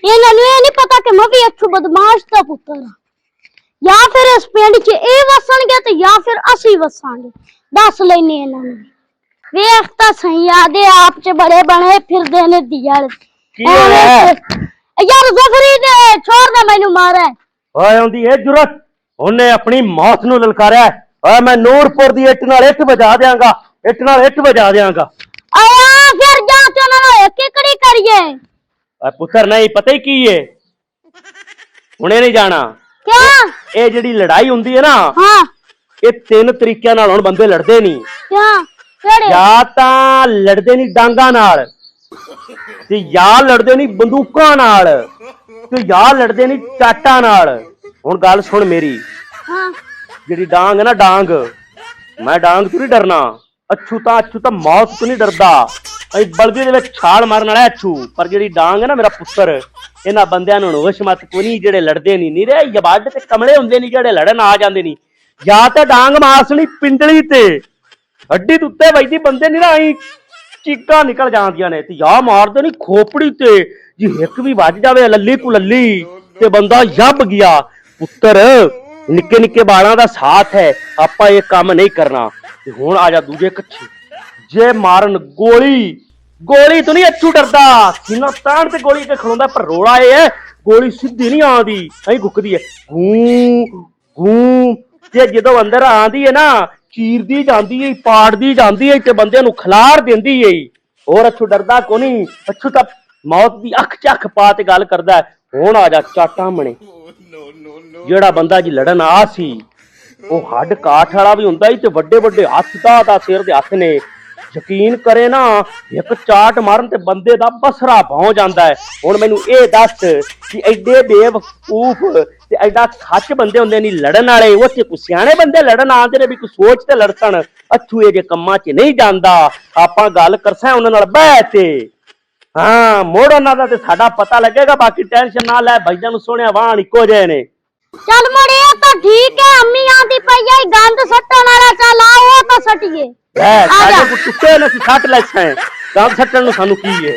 इन्होंने ये नहीं पता कि मैं भी अच्छू बदमाश का पुत्र हाँ। या फिर इस पिंड च ये वसणगे ते या फिर असी वसांगे। दस लेने इन्होंने वेख तां सही आदे आप च बड़े बने फिरदे ने दियाल यार जफरी ने छोड़ दे मैनू मारा ओए ओंदी ए जुरत ओने अपनी मौत नु ललकारिया ओए मैं नूरपुर दी इट नाल इट वजा देंगा इट नाल इट वजा देंगा आया फिर जा के ना किकड़ी करिए ओए पुत्र नहीं पता ही की है हुणे नहीं जाना क्या ए जेडी लड़ाई हुंदी है ना हां ये तीन तरीके नाल हुण बंदे लड़दे नहीं क्या केड़े या तां लड़दे नहीं डांगा नाल ते या लड़दे नहीं बंदूकां नाल ते या लड़दे नहीं चाटा नाल हुण गल सुन मेरी हां जेडी डांग है ना डांग मैं डांग तो नहीं डरना अच्छू तो मौत तो नहीं डरदा बलदी दे विच छाल मारन वाला अच्छू पर जेडी डांग है ना मेरा पुत्र इन्हां बंदियां नूं होश मत कोनी जेडे लड़दे नहीं रे यबड ते कमले हुंदे नहीं जेडे लड़न आ जांदे नहीं या तां डांग मारसणी पिंडली ते हड्डी उत्ते वजदी बंदे नहीं ना आई चीकां निकल जांदियां ने ते या मारदे नहीं खोपड़ी ते जी हिक भी वज जावे लल्ली कु लल्ली ते बंदा जब गया पुत्र निक्के निक्के बालां दा साथ है आपां ये काम नहीं करना हुण आ जा दूजे कच्छे जे मारन गोली गोली तो नहीं अच्छू डरदा सीना ताण ते गोली के खलोंदा पर रोड़ा ये है गोली सीधी नहीं आंदी ऐ गुकदी है गूं गूं ते जदों अंदर आंदी है ना चीरदी जांदी है पाड़दी जांदी है ते बंदे नूं खिलार देंदी है और अच्छू डरदा कोनी अच्छू तां मौत दी अख च अख पा ते गल करदा है हुण आ जा चाटा मणे जेड़ा बंदा जी लड़न आ सी वो हड काठ वाला भी हुंदा ही ते वड्डे वड्डे हथ दा सिर दे हथ ने यकीन करे ना एक चाट मारन ते बंदे दा बसरा भौं जांदा है हुण मैनू ए दस कि एडे बेवकूफ ते एडा खच बंदे हुंदे नहीं लड़न वाले वो ते कुछ सियाणे बंदे लड़न आंदे ने भी कुछ सोच ते लड़सन अच्छू ए जे कम्मां च नहीं जांदा आपां गल करसां उन्हां नाल बैठ ते हाँ मोड़ उन्हां दा ते साडा पता लगेगा बाकी टेंशन ना लै भाईजां नूं सोहणिया वाहन इक्को जे ने चल मोड़े तो ठीक है अम्मी आंदी पई है गंद सट्टन वाला चल आओ तो सटिए साडे को टुटे ने सट लैसां गंद सट्टन नूं सानू की है।